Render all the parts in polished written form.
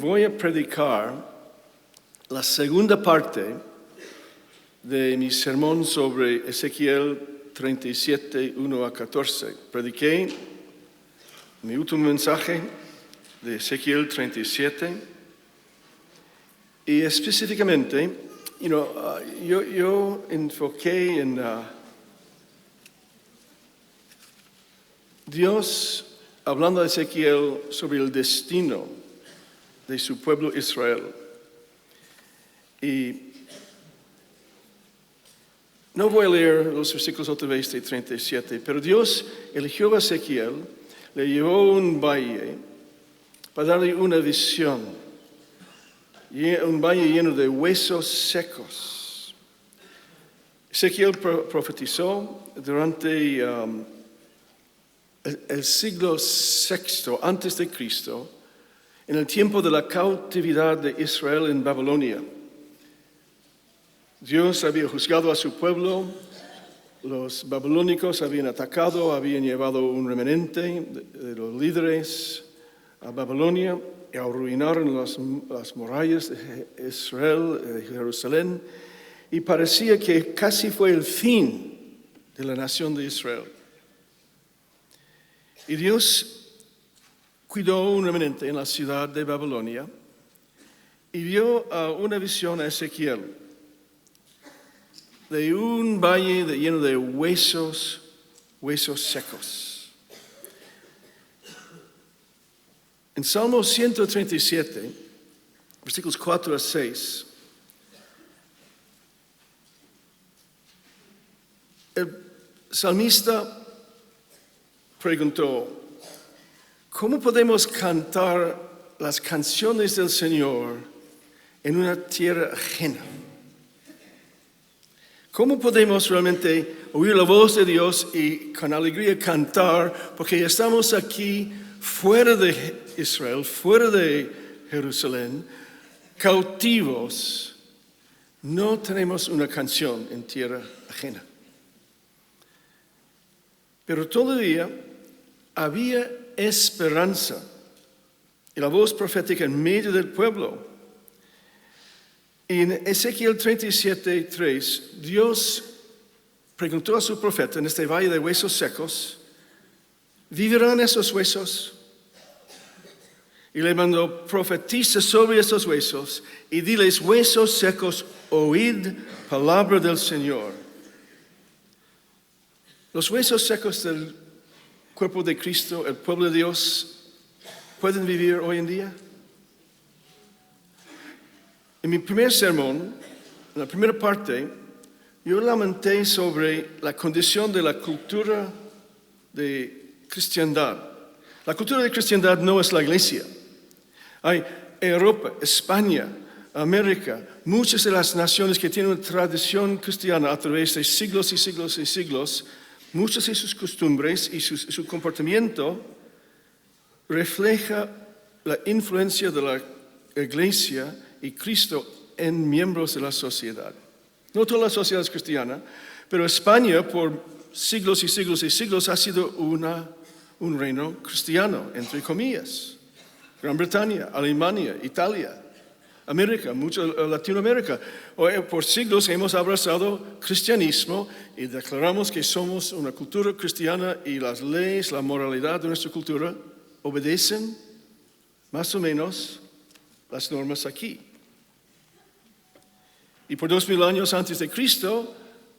voy a predicar la segunda parte de mi sermón sobre Ezequiel 37, 1 a 14. Prediqué mi último mensaje de Ezequiel 37 y específicamente, yo enfoqué en Dios hablando a Ezequiel sobre el destino de su pueblo Israel. Y no voy a leer los versículos otra vez de 37, pero Dios eligió a Ezequiel, le llevó a un valle para darle una visión, un valle lleno de huesos secos. Ezequiel profetizó durante el siglo VI antes de Cristo, en el tiempo de la cautividad de Israel en Babilonia. Dios había juzgado a su pueblo, los babilónicos habían atacado, habían llevado un remanente de los líderes a Babilonia y arruinaron las murallas de Israel, de Jerusalén, y parecía que casi fue el fin de la nación de Israel. Y Dios cuidó un remanente en la ciudad de Babilonia y dio una visión a Ezequiel de un valle lleno de huesos secos. En Salmo 137, versículos 4 a 6, el salmista preguntó: ¿cómo podemos cantar las canciones del Señor en una tierra ajena? ¿Cómo podemos realmente oír la voz de Dios y con alegría cantar? Porque estamos aquí fuera de Israel, fuera de Jerusalén, cautivos. No tenemos una canción en tierra ajena. Pero todavía había esperanza y la voz profética en medio del pueblo. En Ezequiel 37:3, Dios preguntó a su profeta en este valle de huesos secos: ¿vivirán esos huesos? Y le mandó: profetiza sobre esos huesos y diles: huesos secos, oíd palabra del Señor. Los huesos secos del cuerpo de Cristo, el pueblo de Dios, ¿pueden vivir hoy en día? En mi primer sermón, en la primera parte, yo lamenté sobre la condición de la cultura de cristiandad. La cultura de cristiandad no es la iglesia. Hay Europa, España, América, muchas de las naciones que tienen una tradición cristiana a través de siglos y siglos y siglos. Muchas de sus costumbres y su comportamiento refleja la influencia de la iglesia y Cristo en miembros de la sociedad. No toda la sociedad es cristiana, pero España por siglos y siglos y siglos ha sido un reino cristiano, entre comillas. Gran Bretaña, Alemania, Italia, América, Latinoamérica. Por siglos hemos abrazado cristianismo y declaramos que somos una cultura cristiana y las leyes, la moralidad de nuestra cultura obedecen más o menos las normas aquí. Y por 2000 años antes de Cristo,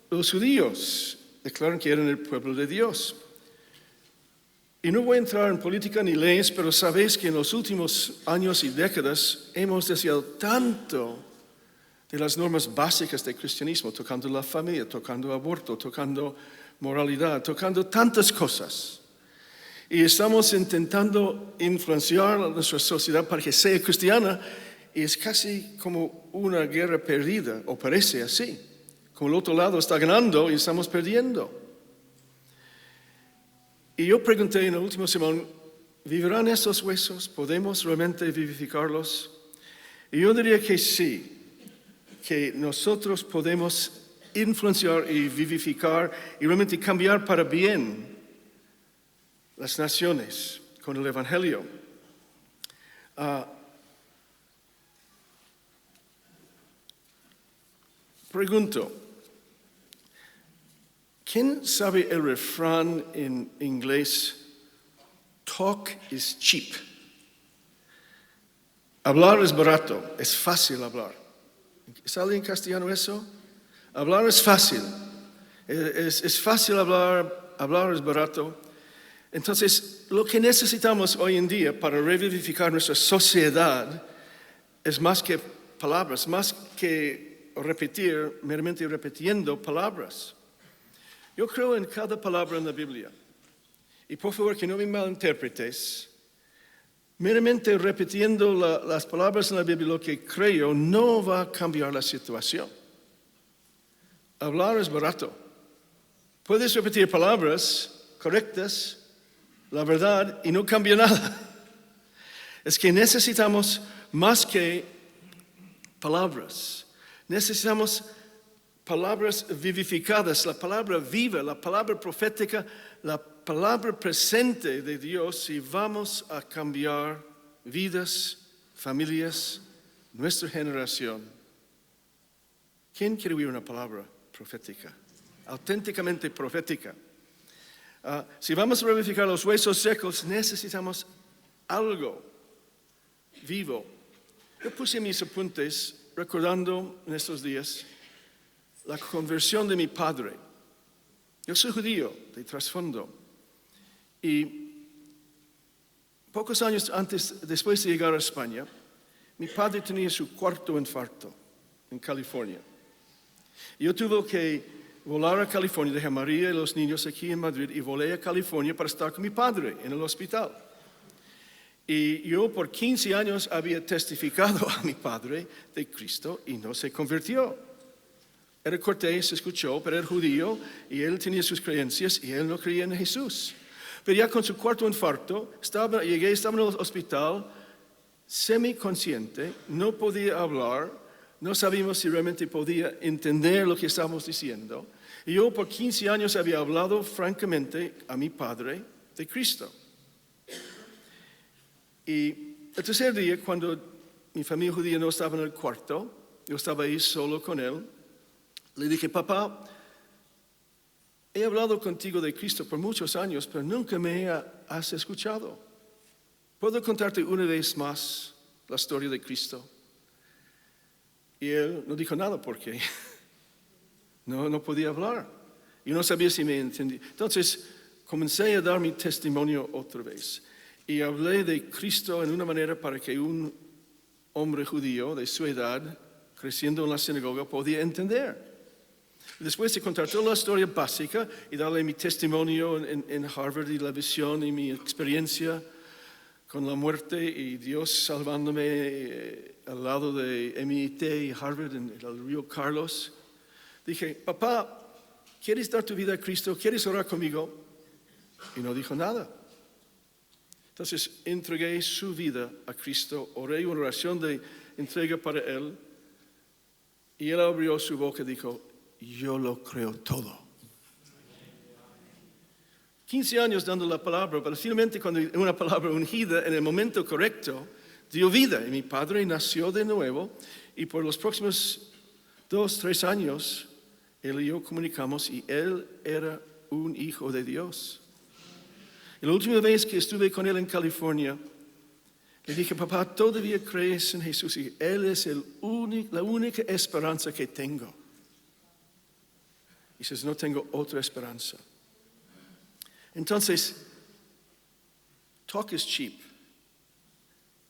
los judíos declaran que eran el pueblo de Dios. Y no voy a entrar en política ni leyes, pero sabéis que en los últimos años y décadas hemos desviado tanto de las normas básicas del cristianismo, tocando la familia, tocando aborto, tocando moralidad, tocando tantas cosas. Y estamos intentando influenciar a nuestra sociedad para que sea cristiana, y es casi como una guerra perdida, o parece así. Como el otro lado está ganando y estamos perdiendo. Y yo pregunté en el último sermón: ¿vivirán estos huesos? ¿Podemos realmente vivificarlos? Y yo diría que sí, que nosotros podemos influenciar y vivificar y realmente cambiar para bien las naciones con el Evangelio. Pregunto, ¿quién sabe el refrán en inglés? Talk is cheap. Hablar es barato, es fácil hablar. ¿Sale en castellano eso? Hablar es fácil. Es fácil hablar es barato. Entonces, lo que necesitamos hoy en día para revivificar nuestra sociedad es más que palabras, más que repetir, meramente repitiendo palabras. Yo creo en cada palabra en la Biblia. Y por favor, que no me malinterpretes. Meramente repitiendo las palabras en la Biblia, lo que creo no va a cambiar la situación. Hablar es barato. Puedes repetir palabras correctas, la verdad, y no cambia nada. Es que necesitamos más que palabras. Necesitamos palabras vivificadas, la palabra viva, la palabra profética, la palabra presente de Dios, si vamos a cambiar vidas, familias, nuestra generación. ¿Quién quiere oír una palabra profética? Auténticamente profética. Si vamos a revivificar los huesos secos, necesitamos algo vivo. Yo puse mis apuntes recordando en estos días la conversión de mi padre. Yo soy judío de trasfondo y pocos años después de llegar a España, mi padre tenía su cuarto infarto en California. Yo tuve que volar a California, dejé a María y los niños aquí en Madrid y volé a California para estar con mi padre en el hospital. Y yo por 15 años había testificado a mi padre de Cristo y no se convirtió. Era cortés, escuchó, pero era judío y él tenía sus creencias y él no creía en Jesús. Pero ya con su cuarto infarto, estaba en el hospital, semiconsciente, no podía hablar, no sabíamos si realmente podía entender lo que estábamos diciendo. Y yo por 15 años había hablado francamente a mi padre de Cristo. Y el tercer día, cuando mi familia judía no estaba en el cuarto, yo estaba ahí solo con él, le dije, papá, he hablado contigo de Cristo por muchos años, pero nunca me has escuchado. ¿Puedo contarte una vez más la historia de Cristo? Y él no dijo nada porque no podía hablar. Y no sabía si me entendía. Entonces comencé a dar mi testimonio otra vez. Y hablé de Cristo en una manera para que un hombre judío de su edad, creciendo en la sinagoga, podía entender. Después de contar toda la historia básica y darle mi testimonio en Harvard y la visión y mi experiencia con la muerte y Dios salvándome al lado de MIT y Harvard en el río Carlos, dije, papá, ¿quieres dar tu vida a Cristo? ¿Quieres orar conmigo? Y no dijo nada. Entonces entregué su vida a Cristo, oré una oración de entrega para él y él abrió su boca y dijo, yo lo creo todo. 15 años dando la palabra, pero finalmente cuando una palabra ungida en el momento correcto, dio vida. Y mi padre nació de nuevo y por los próximos 2-3 años, él y yo comunicamos y él era un hijo de Dios. Y la última vez que estuve con él en California, le dije, papá, ¿todavía crees en Jesús? Y él es la única esperanza que tengo. Y dices, no tengo otra esperanza. Entonces, talk is cheap.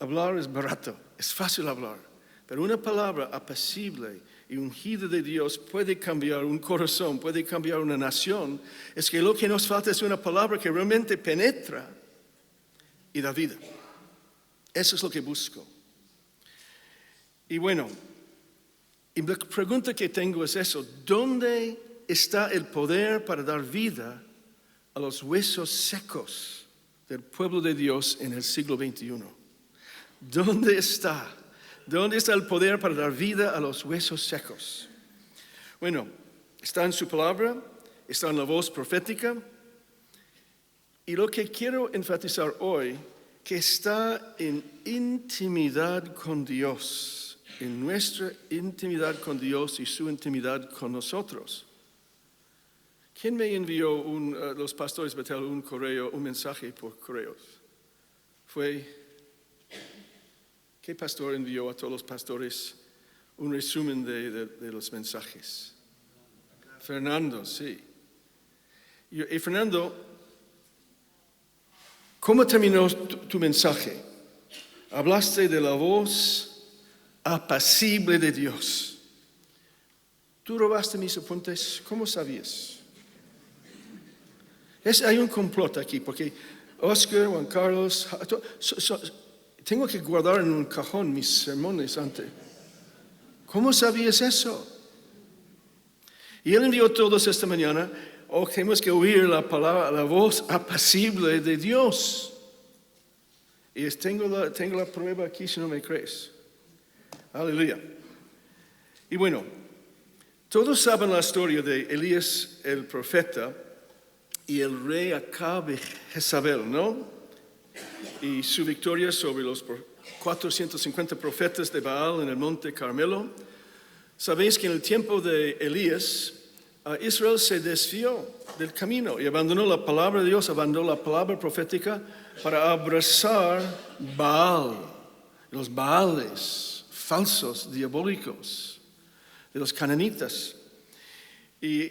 Hablar es barato, es fácil hablar. Pero una palabra apacible y ungida de Dios puede cambiar un corazón, puede cambiar una nación. Es que lo que nos falta es una palabra que realmente penetra y da vida. Eso es lo que busco. Y bueno, y la pregunta que tengo es eso, ¿dónde está el poder para dar vida a los huesos secos del pueblo de Dios en el siglo XXI? ¿Dónde está? ¿Dónde está el poder para dar vida a los huesos secos? Bueno, está en su palabra, está en la voz profética. Y lo que quiero enfatizar hoy, que está en intimidad con Dios, en nuestra intimidad con Dios y su intimidad con nosotros. ¿Quién me envió los pastores Betel un correo, un mensaje por correos? ¿Qué pastor envió a todos los pastores un resumen de los mensajes? Fernando, sí. Y Fernando, ¿cómo terminó tu mensaje? Hablaste de la voz apacible de Dios. ¿Tú robaste mis apuntes? ¿Cómo sabías? Hay un complot aquí, porque Oscar, Juan Carlos, tengo que guardar en un cajón mis sermones antes. ¿Cómo sabías eso? Y él envió todos esta mañana, tenemos que oír la voz apacible de Dios. Y tengo la prueba aquí si no me crees. Aleluya. Y bueno, todos saben la historia de Elías el profeta y el rey Acab y Jezabel, ¿no? Y su victoria sobre los 450 profetas de Baal en el monte Carmelo. Sabéis que en el tiempo de Elías, Israel se desvió del camino y abandonó la palabra de Dios, abandonó la palabra profética para abrazar Baal, los Baales falsos, diabólicos, de los cananitas. Y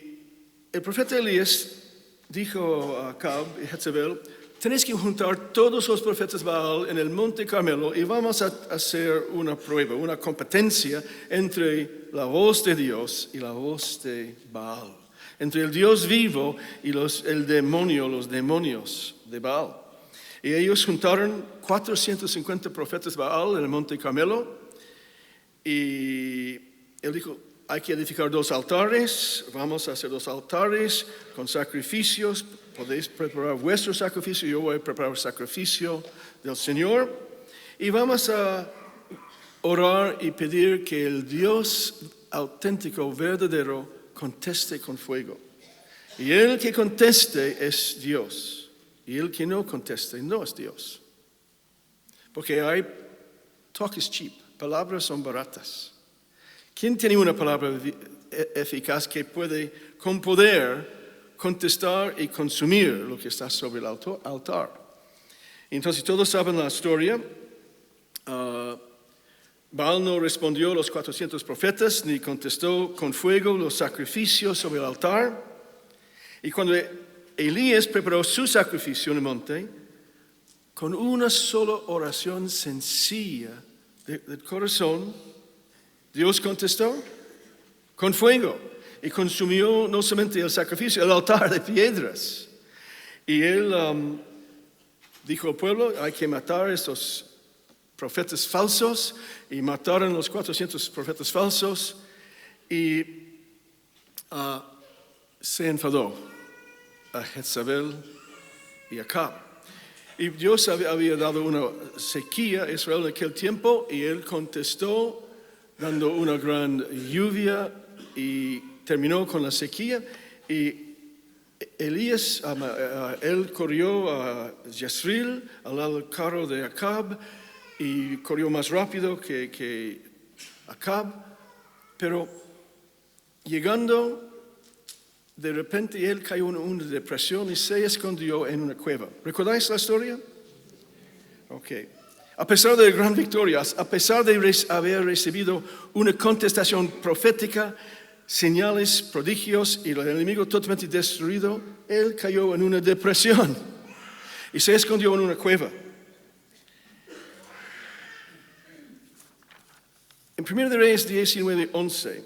el profeta Elías dijo a Acab y Jezabel: tenéis que juntar todos los profetas Baal en el monte Carmelo y vamos a hacer una prueba, una competencia entre la voz de Dios y la voz de Baal, entre el Dios vivo y los demonios de Baal. Y ellos juntaron 450 profetas Baal en el monte Carmelo y él dijo: hay que edificar 2 altares, vamos a hacer 2 altares con sacrificios, podéis preparar vuestro sacrificio, yo voy a preparar el sacrificio del Señor y vamos a orar y pedir que el Dios auténtico, verdadero, conteste con fuego. Y el que conteste es Dios, y el que no conteste no es Dios. Porque talk is cheap, palabras son baratas. ¿Quién tiene una palabra eficaz que puede con poder contestar y consumir lo que está sobre el altar? Entonces todos saben la historia. Baal no respondió a los 400 profetas ni contestó con fuego los sacrificios sobre el altar. Y cuando Elías preparó su sacrificio en el monte, con una sola oración sencilla del corazón, Dios contestó con fuego y consumió no solamente el sacrificio, el altar de piedras. Y él dijo al pueblo: hay que matar a estos profetas falsos, y mataron a los 400 profetas falsos y se enfadó a Jezabel y a Acab. Y Dios había dado una sequía a Israel en aquel tiempo y él contestó dando una gran lluvia y terminó con la sequía. Y Elías, él corrió a Jezreel al lado del carro de Acab y corrió más rápido que Acab, pero llegando, de repente él cayó en una depresión y se escondió en una cueva. ¿Recordáis la historia? Ok. A pesar de la gran victoria, a pesar de haber recibido una contestación profética, señales, prodigios y el enemigo totalmente destruido, él cayó en una depresión y se escondió en una cueva. En 1 Reyes 19:11,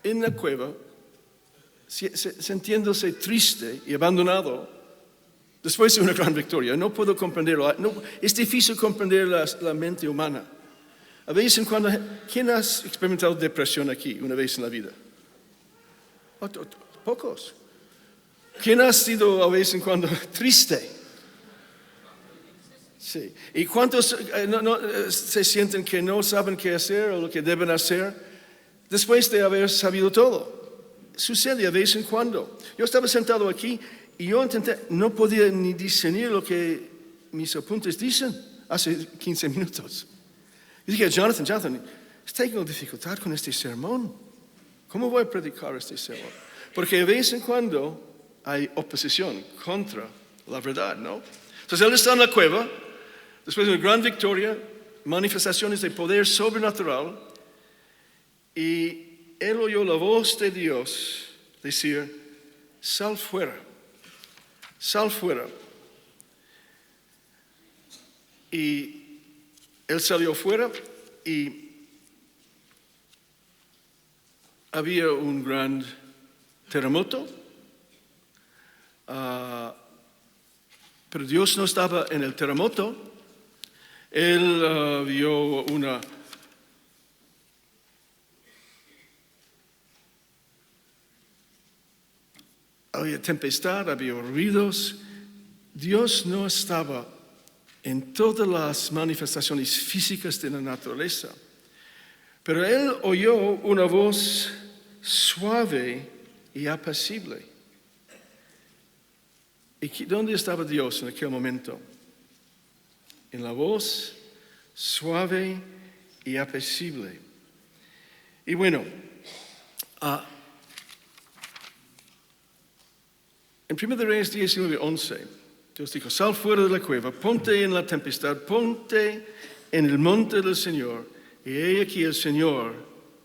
en la cueva, sintiéndose triste y abandonado, después de una gran victoria, no puedo comprenderlo. Es difícil comprender la mente humana. A veces en cuando, ¿quién ha experimentado depresión aquí una vez en la vida? Pocos. ¿Quién ha sido a veces en cuando triste? Sí. ¿Y cuántos se sienten que no saben qué hacer o lo que deben hacer después de haber sabido todo? Sucede a veces en cuando. Yo estaba sentado aquí y yo no podía ni discernir lo que mis apuntes dicen hace 15 minutos. Y dije, Jonathan, tengo dificultad con este sermón. ¿Cómo voy a predicar este sermón? Porque de vez en cuando hay oposición contra la verdad, ¿no? Entonces él está en la cueva, después de una gran victoria, manifestaciones de poder sobrenatural, y él oyó la voz de Dios decir, sal fuera. Y él salió fuera y había un gran terremoto, pero Dios no estaba en el terremoto. Él vio había tempestad, había ruidos. Dios no estaba en todas las manifestaciones físicas de la naturaleza, pero él oyó una voz suave y apacible. ¿Y dónde estaba Dios en aquel momento? En la voz suave y apacible. Y bueno, en 1 Reyes 19:11, Dios dijo, sal fuera de la cueva, ponte en la tempestad, ponte en el monte del Señor. Y he aquí el Señor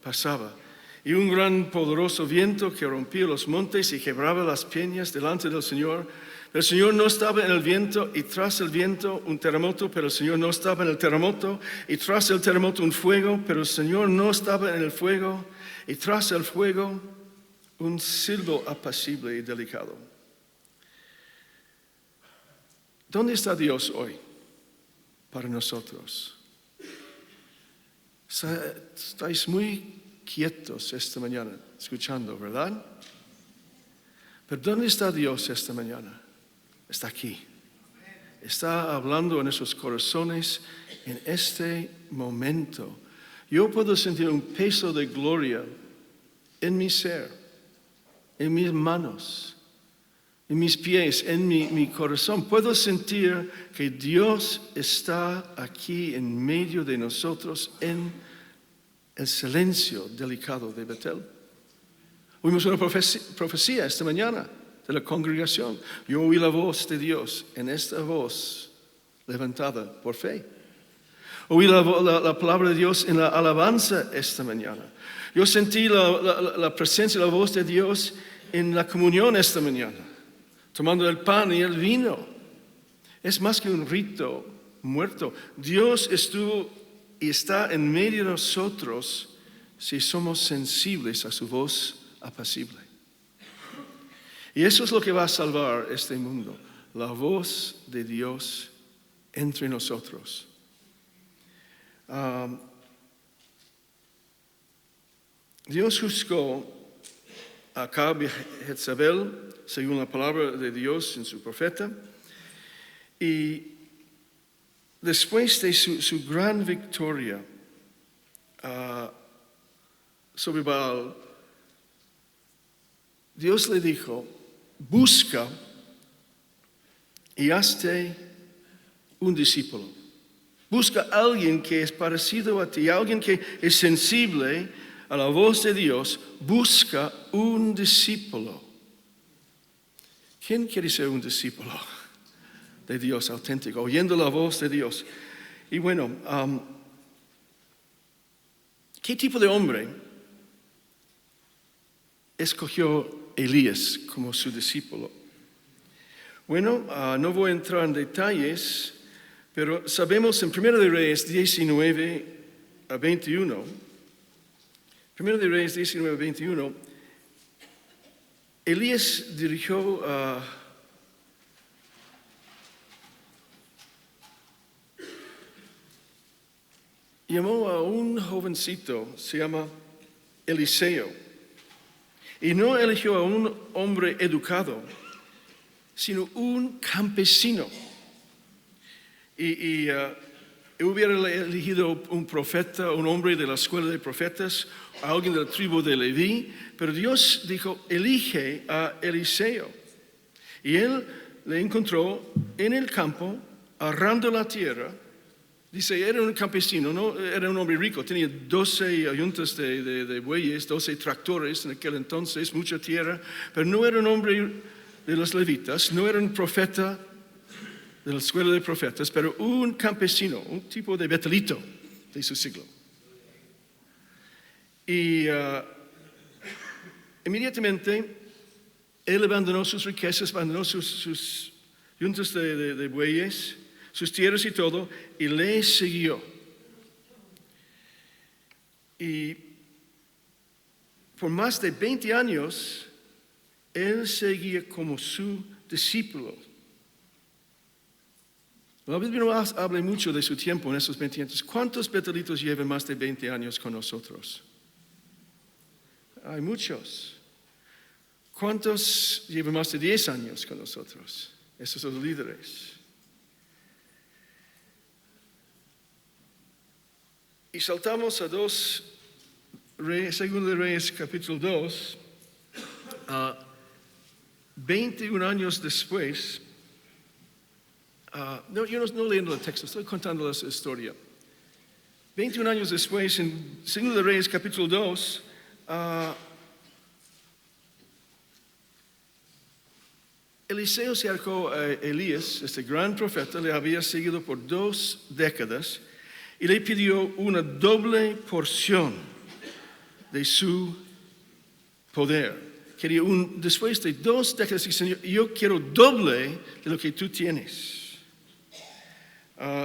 pasaba, y un gran poderoso viento que rompía los montes y quebraba las peñas delante del Señor. El Señor no estaba en el viento, y tras el viento un terremoto, pero el Señor no estaba en el terremoto, y tras el terremoto un fuego, pero el Señor no estaba en el fuego, y tras el fuego un silbo apacible y delicado. ¿Dónde está Dios hoy para nosotros? Estáis muy quietos esta mañana, escuchando, ¿verdad? Pero ¿dónde está Dios esta mañana? Está aquí. Está hablando en nuestros corazones en este momento. Yo puedo sentir un peso de gloria en mi ser, en mis manos, en mis pies, en mi corazón. Puedo sentir que Dios está aquí en medio de nosotros en el silencio delicado de Betel. Oímos una profecía esta mañana de la congregación. Yo oí la voz de Dios en esta voz levantada por fe. Oí la palabra de Dios en la alabanza esta mañana. Yo sentí la presencia, la voz de Dios en la comunión esta mañana, tomando el pan y el vino. Es más que un rito muerto. Dios estuvo y está en medio de nosotros si somos sensibles a su voz apacible. Y eso es lo que va a salvar este mundo, la voz de Dios entre nosotros. Dios juzgó a Acab y Jezabel según la palabra de Dios en su profeta, y después de su gran victoria sobre Baal, Dios le dijo, busca y hazte un discípulo. Busca a alguien que es parecido a ti, alguien que es sensible a la voz de Dios. Busca un discípulo. ¿Quién quiere ser un discípulo de Dios auténtico, oyendo la voz de Dios? Y bueno, ¿qué tipo de hombre escogió Elías como su discípulo? Bueno, no voy a entrar en detalles, pero sabemos en 1 de Reyes 19:21, 1 de Reyes 19:21, Elías dirigió llamó a un jovencito, se llama Eliseo, y no eligió a un hombre educado, sino un campesino. Y hubiera elegido un profeta, un hombre de la escuela de profetas, alguien de la tribu de Leví, pero Dios dijo, elige a Eliseo. Y él le encontró en el campo, arando la tierra, Dice, era un campesino, no era un hombre rico, tenía 12 yuntas de bueyes, 12 tractores en aquel entonces, mucha tierra, pero no era un hombre de los levitas, no era un profeta de la escuela de profetas, pero un campesino, un tipo de betelito de su siglo. Y inmediatamente él abandonó sus riquezas, abandonó sus yuntas de bueyes, sus tierras y todo, y le siguió. Y por más de 20 años, él seguía como su discípulo. La Biblia no habla mucho de su tiempo en esos 20 años. ¿Cuántos betelitos llevan más de 20 años con nosotros? Hay muchos. ¿Cuántos llevan más de 10 años con nosotros? Esos son los líderes. Y saltamos a 2 de Reyes, capítulo 2, 21 años después. Yo no leyendo el texto, estoy contando la historia. 21 años después, en 2 de Reyes, capítulo 2, Eliseo se acercó a Elías, este gran profeta, le había seguido por 2 décadas, y le pidió una doble porción de su poder. Quería después de 2 décadas, Señor, yo quiero doble de lo que tú tienes.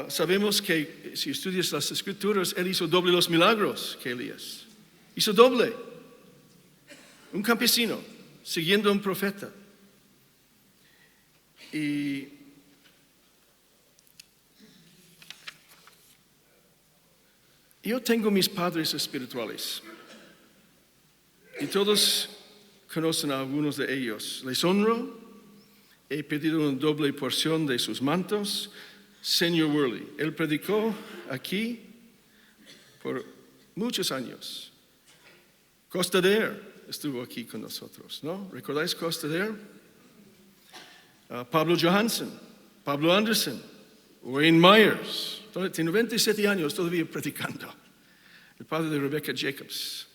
Sabemos que si estudias las escrituras, él hizo doble los milagros que Elías. Hizo doble. Un campesino, siguiendo a un profeta. Y yo tengo mis padres espirituales. Y todos conocen a algunos de ellos. Les honro. He pedido una doble porción de sus mantos. Señor Worley, él predicó aquí por muchos años. Costa Dare estuvo aquí con nosotros, ¿no? ¿Recordáis Costa Dare? Pablo Johansson, Pablo Anderson, Wayne Myers, tiene 97 años todavía predicando. El padre de Rebecca Jacobs.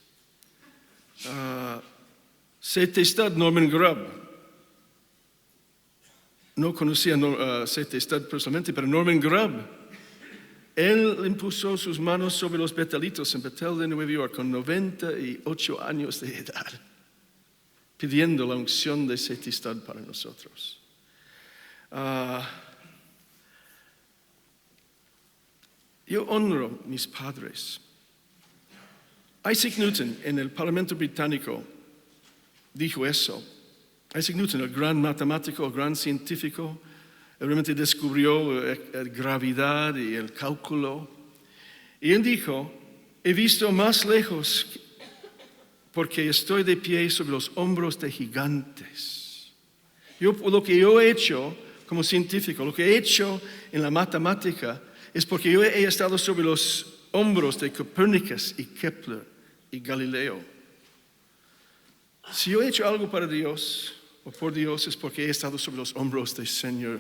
C.T. Studd, Norman Grubb. No conocía a C.T. Studd personalmente, pero Norman Grubb. Él impuso sus manos sobre los betelitos en Bethel de Nueva York con 98 años de edad, pidiendo la unción de C.T. Studd para nosotros. Yo honro a mis padres. Isaac Newton en el Parlamento Británico dijo eso. Isaac Newton, el gran matemático, el gran científico, él realmente descubrió la gravedad y el cálculo. Y él dijo, he visto más lejos porque estoy de pie sobre los hombros de gigantes. Lo que yo he hecho como científico, lo que he hecho en la matemática, es porque yo he estado sobre los hombros de Copérnicus y Kepler y Galileo. Si yo he hecho algo para Dios o por Dios, es porque he estado sobre los hombros del Señor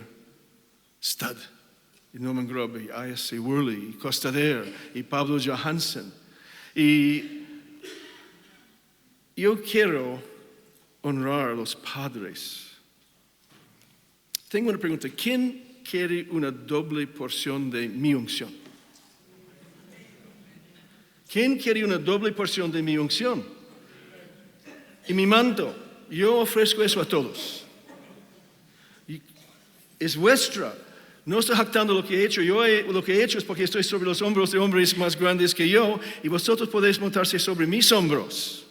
Studd, y Norman Grubb, y I.S.A. Worley, y Costa Dare, y Pablo Johansson. Y yo quiero honrar a los padres. Tengo una pregunta. ¿Quién quiere una doble porción de mi unción? ¿Quién quiere una doble porción de mi unción? Y mi manto. Yo ofrezco eso a todos. Y es vuestra. No estoy jactando lo que he hecho. Lo que he hecho es porque estoy sobre los hombros de hombres más grandes que yo, y vosotros podéis montarse sobre mis hombros.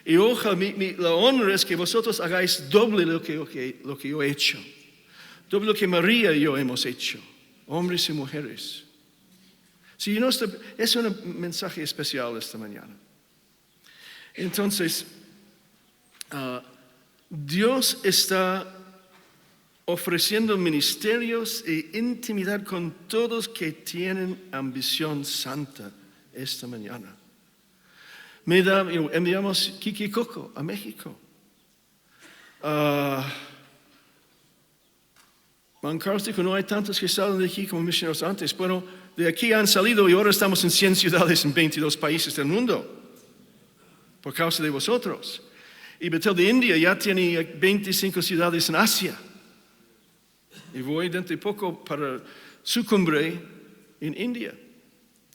Y ojalá la honra es que vosotros hagáis doble lo que yo he hecho. Doble lo que María y yo hemos hecho. Hombres y mujeres. Si no es un mensaje especial esta mañana. Entonces, Dios está ofreciendo ministerios e intimidad con todos que tienen ambición santa esta mañana. Enviamos Kiki Coco a México. Juan Carlos dijo, no hay tantos que salen de aquí como misioneros antes. Bueno, de aquí han salido y ahora estamos en 100 ciudades en 22 países del mundo por causa de vosotros. Y Betel de India ya tiene 25 ciudades en Asia. Y voy dentro de poco para su cumbre en India.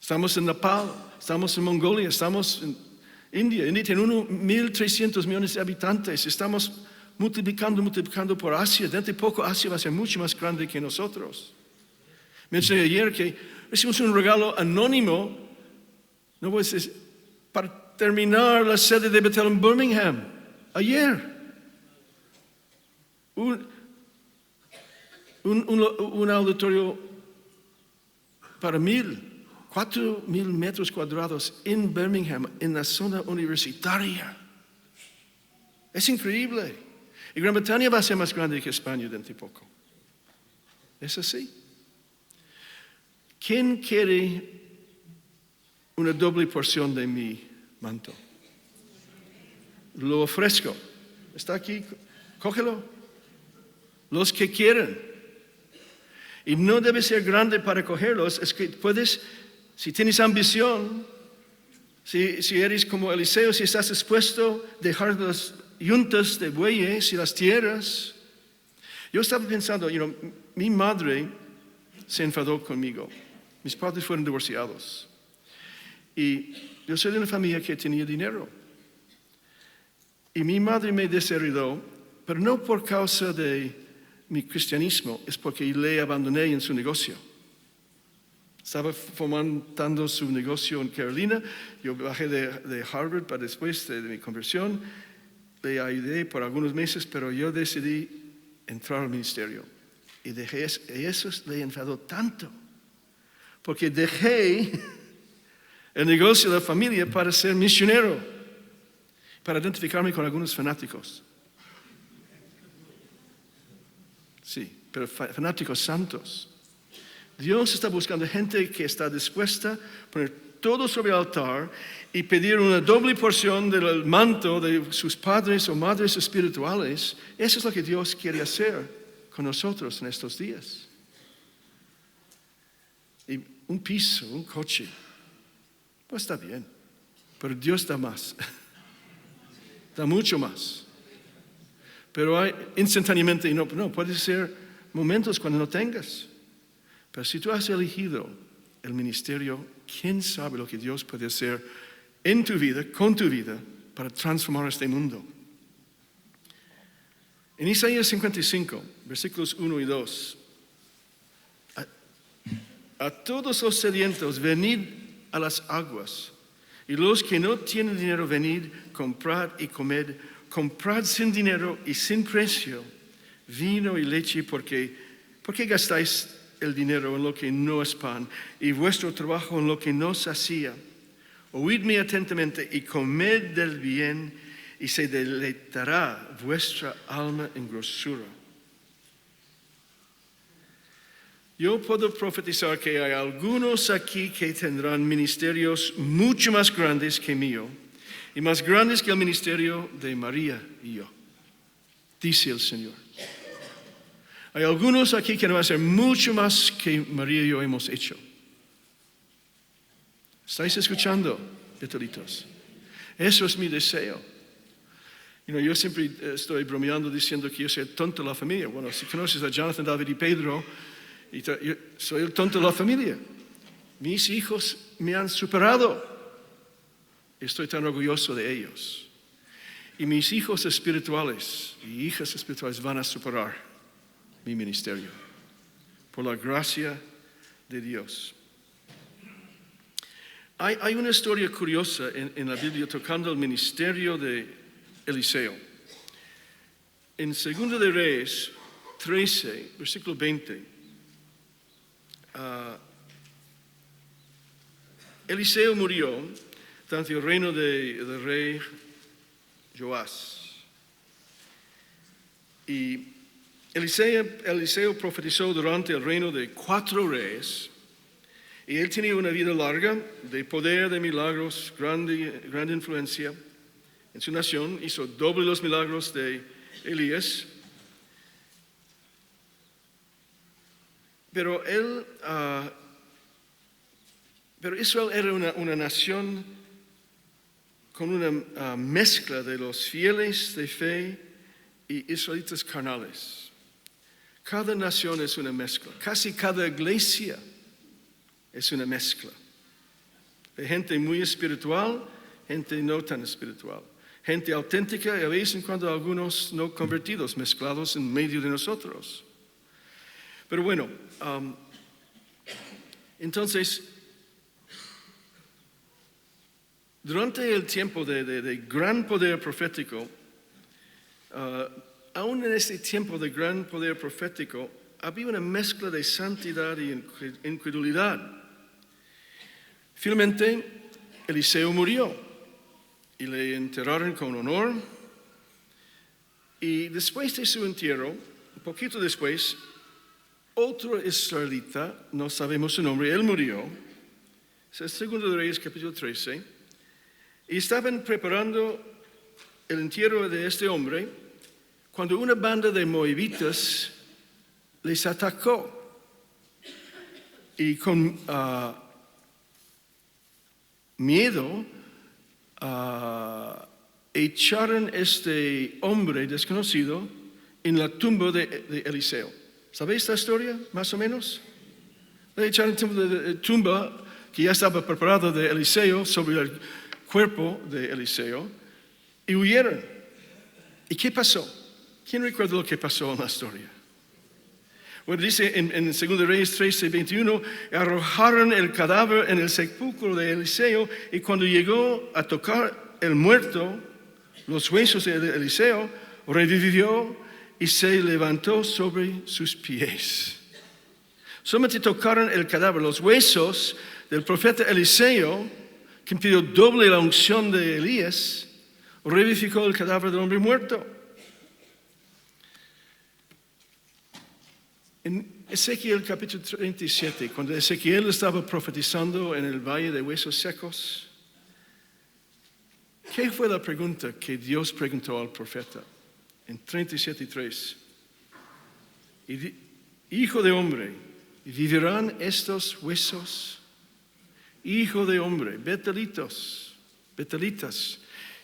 Estamos en Nepal, estamos en Mongolia, estamos en India. India tiene 1.300 millones de habitantes. Estamos multiplicando por Asia. Dentro de poco Asia va a ser mucho más grande que nosotros. Mencioné ayer que recibimos un regalo anónimo, no voy a decir, para terminar la sede de Betel en Birmingham. Ayer. Un auditorio para 4.000 metros cuadrados en Birmingham, en la zona universitaria. Es increíble. Y Gran Bretaña va a ser más grande que España dentro de poco. Es así. ¿Quién quiere una doble porción de mi manto? Lo ofrezco. Está aquí, cógelo. Los que quieren. Y no debe ser grande para cogerlos, es que puedes, si tienes ambición, si eres como Eliseo, si estás dispuesto a dejar las yuntas de bueyes y las tierras. Yo estaba pensando, mi madre se enfadó conmigo. Mis padres fueron divorciados. Y yo soy de una familia que tenía dinero. Y mi madre me desheredó, pero no por causa de mi cristianismo, es porque le abandoné en su negocio. Estaba fomentando su negocio en Carolina. Yo bajé de Harvard para después de mi conversión. Le ayudé por algunos meses, pero yo decidí entrar al ministerio. Y eso le enfadó tanto. Porque dejé el negocio de la familia para ser misionero. Para identificarme con algunos fanáticos. Sí, pero fanáticos santos. Dios está buscando gente que está dispuesta a poner todo sobre el altar y pedir una doble porción del manto de sus padres o madres espirituales. Eso es lo que Dios quiere hacer con nosotros en estos días. Y un piso, un coche, pues está bien, pero Dios da más, da mucho más. Pero hay instantáneamente, no, puede ser momentos cuando no tengas. Pero si tú has elegido el ministerio, ¿quién sabe lo que Dios puede hacer en tu vida, con tu vida, para transformar este mundo? En Isaías 55, versículos 1 y 2, a todos los sedientos, venid a las aguas, y los que no tienen dinero, venid, comprad y comed. Comprad sin dinero y sin precio vino y leche, porque gastáis el dinero en lo que no es pan y vuestro trabajo en lo que no sacía. Oídme atentamente y comed del bien, y se deleitará vuestra alma en grosura. Yo puedo profetizar que hay algunos aquí que tendrán ministerios mucho más grandes que mío y más grandes que el ministerio de María y yo, dice el Señor. Hay algunos aquí que van a hacer mucho más que María y yo hemos hecho. ¿Estáis escuchando, betelitos? Eso es mi deseo. Yo siempre estoy bromeando diciendo que yo soy el tonto de la familia. Bueno, si conoces a Jonathan, David y Pedro, yo soy el tonto de la familia. Mis hijos me han superado. Estoy tan orgulloso de ellos. Y mis hijos espirituales y hijas espirituales van a superar mi ministerio. Por la gracia de Dios. Hay una historia curiosa en la Biblia tocando el ministerio de Eliseo. En 2 de Reyes 13, versículo 20, Eliseo murió durante el reino del rey Joás. Y Eliseo profetizó durante el reino de 4 reyes. Y él tenía una vida larga, de poder, de milagros, grande influencia en su nación. Hizo doble los milagros de Elías. Pero Israel era una nación con una mezcla de los fieles de fe y israelitas carnales. Cada nación es una mezcla. Casi cada iglesia es una mezcla. De gente muy espiritual, gente no tan espiritual. Gente auténtica y a veces en cuando algunos no convertidos mezclados en medio de nosotros. Pero bueno, entonces, durante el tiempo de gran poder profético, aún en este tiempo de gran poder profético, había una mezcla de santidad y incredulidad. Finalmente, Eliseo murió y le enterraron con honor. Y después de su entierro, un poquito después, otro israelita, no sabemos su nombre, él murió. Es el segundo de Reyes, capítulo 13. Y estaban preparando el entierro de este hombre cuando una banda de moabitas les atacó. Y con miedo echaron este hombre desconocido en la tumba de Eliseo. ¿Sabéis esta historia, más o menos? Le echaron en la tumba que ya estaba preparada de Eliseo sobre el cuerpo de Eliseo y huyeron. ¿Y qué pasó? ¿Quién recuerda lo que pasó en la historia? Bueno, dice en 2 Reyes 13:21, arrojaron el cadáver en el sepulcro de Eliseo y cuando llegó a tocar el muerto, los huesos de Eliseo, revivió y se levantó sobre sus pies. Solamente tocaron el cadáver, los huesos del profeta Eliseo, que pidió doble la unción de Elías, revivificó el cadáver del hombre muerto. En Ezequiel capítulo 37, cuando Ezequiel estaba profetizando en el valle de huesos secos, ¿qué fue la pregunta que Dios preguntó al profeta? En 37:3. Hijo de hombre, ¿vivirán estos huesos? Hijo de hombre, betelitas,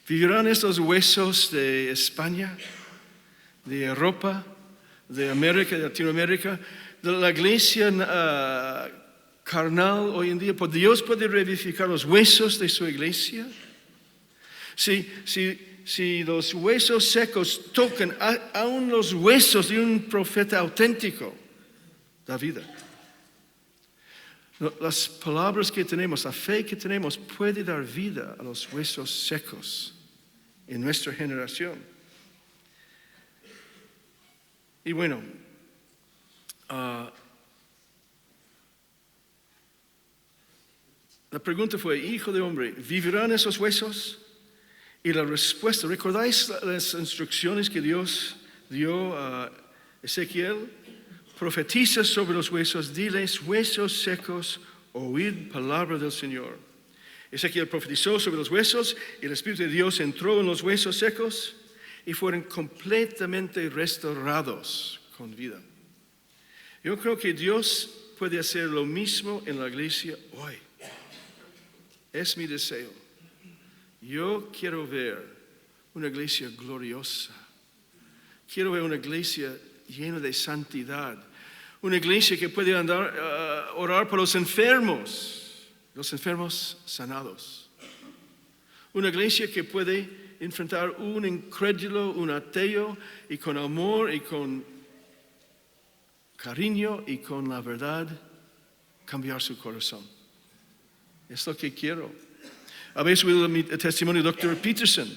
¿vivirán estos huesos de España, de Europa, de América, de Latinoamérica, de la iglesia carnal hoy en día? ¿Dios puede revivificar los huesos de su iglesia? Si los huesos secos tocan aún los huesos de un profeta auténtico, da vida. Las palabras que tenemos, la fe que tenemos puede dar vida a los huesos secos en nuestra generación. Y bueno, la pregunta fue, hijo de hombre, ¿vivirán esos huesos? Y la respuesta, ¿recordáis las instrucciones que Dios dio a Ezequiel? Profetiza sobre los huesos, diles, huesos secos, oíd palabra del Señor. Ezequiel profetizó sobre los huesos y el Espíritu de Dios entró en los huesos secos y fueron completamente restaurados con vida. Yo creo que Dios puede hacer lo mismo en la iglesia hoy. Es mi deseo. Yo quiero ver una iglesia gloriosa. Quiero ver una iglesia llena de santidad. Una iglesia que puede orar por los enfermos sanados. Una iglesia que puede enfrentar un incrédulo, un ateo, y con amor y con cariño y con la verdad cambiar su corazón. Es lo que quiero. Habéis oído mi testimonio del Dr. Peterson,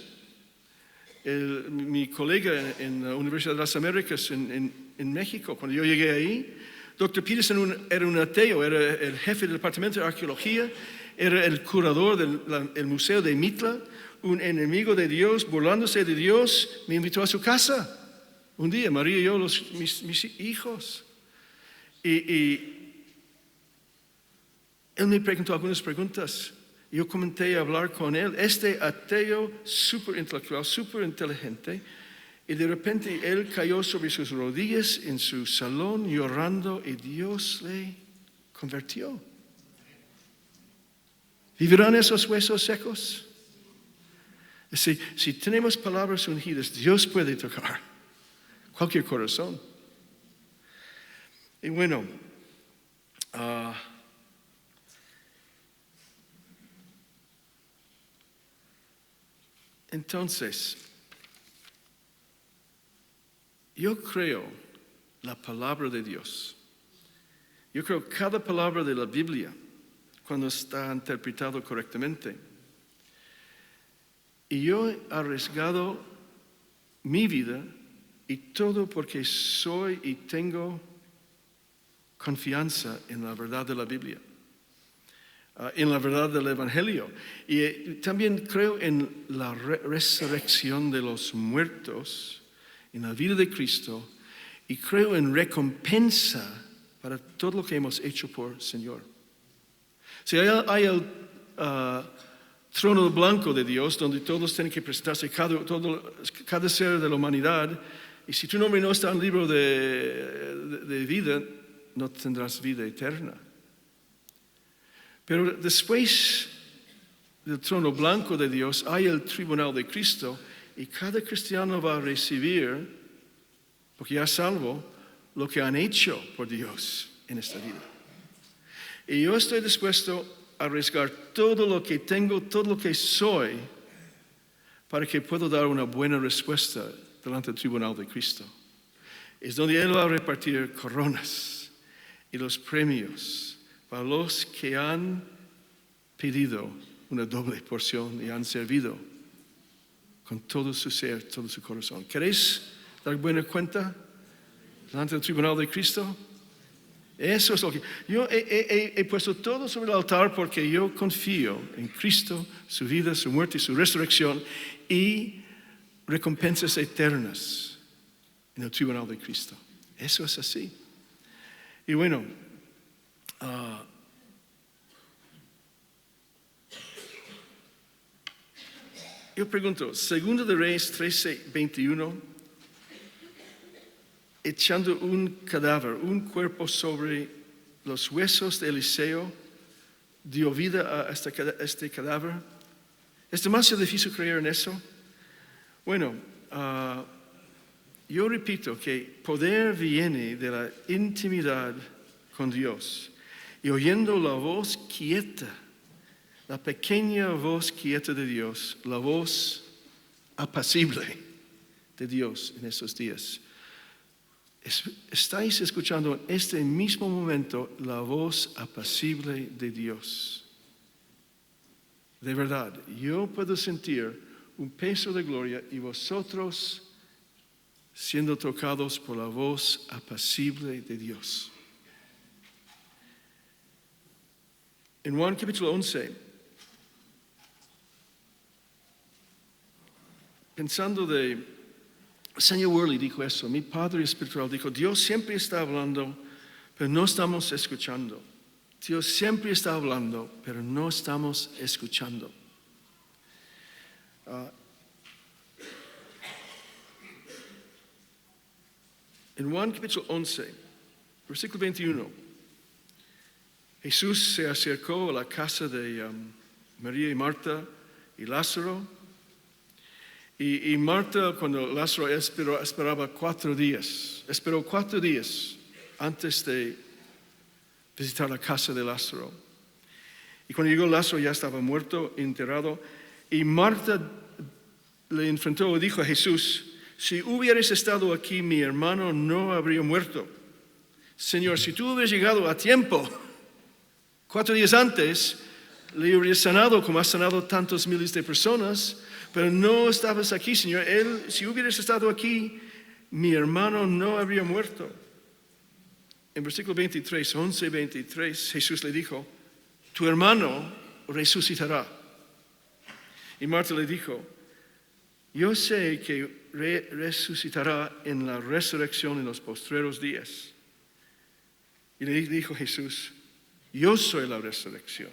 mi colega en la Universidad de las Américas en México. Cuando yo llegué ahí, Dr. Peterson era un ateo, era el jefe del departamento de arqueología, era el curador del museo de Mitla, un enemigo de Dios, burlándose de Dios, me invitó a su casa un día, María y yo, mis hijos. Y él me preguntó algunas preguntas. Yo comencé a hablar con él. Este ateo súper intelectual, súper inteligente, Y de repente él cayó sobre sus rodillas en su salón llorando y Dios le convirtió. ¿Vivirán esos huesos secos? Si tenemos palabras ungidas, Dios puede tocar cualquier corazón. Y bueno, entonces, yo creo la palabra de Dios. Yo creo cada palabra de la Biblia cuando está interpretado correctamente. Y yo he arriesgado mi vida y todo porque soy y tengo confianza en la verdad de la Biblia, en la verdad del Evangelio. Y también creo en la resurrección de los muertos, en la vida de Cristo, y creo en recompensa para todo lo que hemos hecho por el Señor. Si hay el trono blanco de Dios, donde todos tienen que presentarse, cada ser de la humanidad, y si tu nombre no está en el libro de vida, no tendrás vida eterna. Pero después del trono blanco de Dios hay el tribunal de Cristo, y cada cristiano va a recibir, porque ya es salvo, lo que han hecho por Dios en esta vida. Y yo estoy dispuesto a arriesgar todo lo que tengo, todo lo que soy, para que pueda dar una buena respuesta delante del tribunal de Cristo. Es donde Él va a repartir coronas y los premios para los que han pedido una doble porción y han servido con todo su ser, todo su corazón. ¿Queréis dar buena cuenta delante del tribunal de Cristo? Eso es lo que yo he puesto todo sobre el altar, porque yo confío en Cristo, su vida, su muerte y su resurrección, y recompensas eternas en el tribunal de Cristo. Eso es así. Y bueno, yo pregunto, 2 de Reyes 13:21, echando un cadáver, un cuerpo sobre los huesos de Eliseo, dio vida a este cadáver. ¿Es demasiado difícil creer en eso? Bueno, yo repito que poder viene de la intimidad con Dios y oyendo la voz quieta, la pequeña voz quieta de Dios, la voz apacible de Dios en estos días. ¿Estáis escuchando en este mismo momento la voz apacible de Dios? De verdad, yo puedo sentir un peso de gloria y vosotros siendo tocados por la voz apacible de Dios. En Juan capítulo 11, pensando el señor Worley dijo eso, mi padre espiritual dijo, Dios siempre está hablando, pero no estamos escuchando. Dios siempre está hablando, pero no estamos escuchando. En Juan capítulo 11, versículo 21, Jesús se acercó a la casa de María y Marta y Lázaro. Y Marta, cuando Lázaro esperaba 4 días, esperó 4 días antes de visitar la casa de Lázaro. Y cuando llegó Lázaro ya estaba muerto, enterrado. Y Marta le enfrentó y dijo a Jesús, si hubieras estado aquí, mi hermano no habría muerto. Señor, si tú hubieras llegado a tiempo, 4 días antes, le hubieras sanado como has sanado tantos miles de personas. Pero no estabas aquí, Señor. Si hubieras estado aquí, mi hermano no habría muerto. En versículo 23, 11:23, Jesús le dijo, tu hermano resucitará. Y Marta le dijo, yo sé que resucitará en la resurrección en los postreros días. Y le dijo Jesús, yo soy la resurrección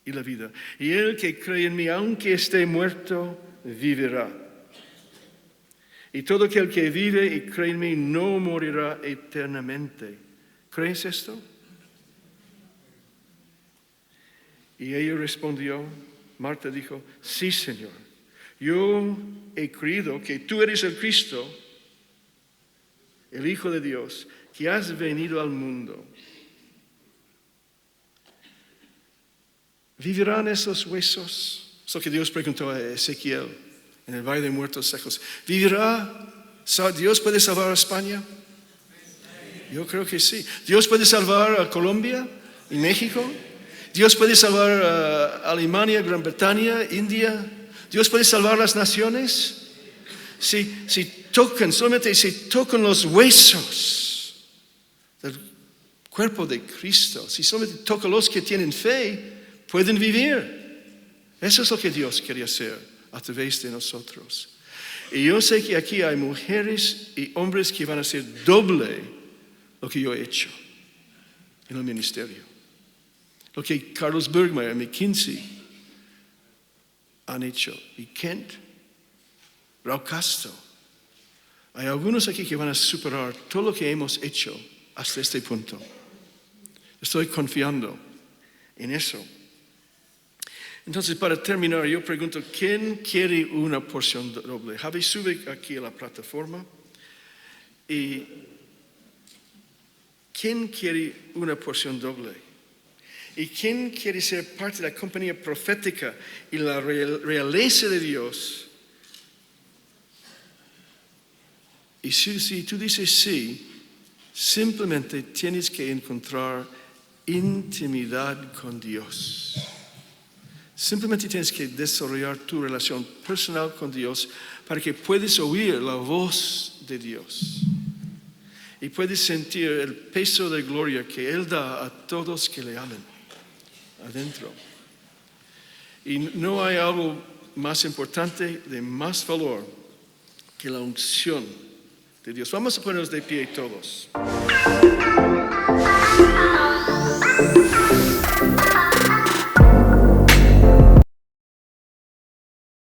y la vida. Y el que cree en mí, aunque esté muerto, vivirá. Y todo aquel que vive y cree en mí no morirá eternamente. ¿Crees esto? Y ella respondió, Marta dijo, sí, Señor, yo he creído que tú eres el Cristo, el Hijo de Dios, que has venido al mundo. ¿Vivirán esos huesos? Es lo que Dios preguntó a Ezequiel en el Valle de Muertos Secos. ¿Vivirá? ¿Dios puede salvar a España? Yo creo que sí. ¿Dios puede salvar a Colombia y México? ¿Dios puede salvar a Alemania, Gran Bretaña, India? ¿Dios puede salvar las naciones? Solamente si tocan los huesos del cuerpo de Cristo, si solamente tocan los que tienen fe, pueden vivir. Eso es lo que Dios quería hacer a través de nosotros. Y yo sé que aquí hay mujeres y hombres que van a hacer doble lo que yo he hecho en el ministerio. Lo que Carlos Bergmayer y McKinsey han hecho. Y Kent, Raúl Castro. Hay algunos aquí que van a superar todo lo que hemos hecho hasta este punto. Estoy confiando en eso. Entonces, para terminar, yo pregunto, ¿quién quiere una porción doble? Javi, sube aquí a la plataforma. ¿Y quién quiere una porción doble? ¿Y quién quiere ser parte de la compañía profética y la realeza de Dios? Y si tú dices sí, simplemente tienes que encontrar intimidad con Dios. Simplemente tienes que desarrollar tu relación personal con Dios para que puedas oír la voz de Dios. Y puedes sentir el peso de gloria que Él da a todos que le aman adentro. Y no hay algo más importante, de más valor, que la unción de Dios. Vamos a ponernos de pie todos.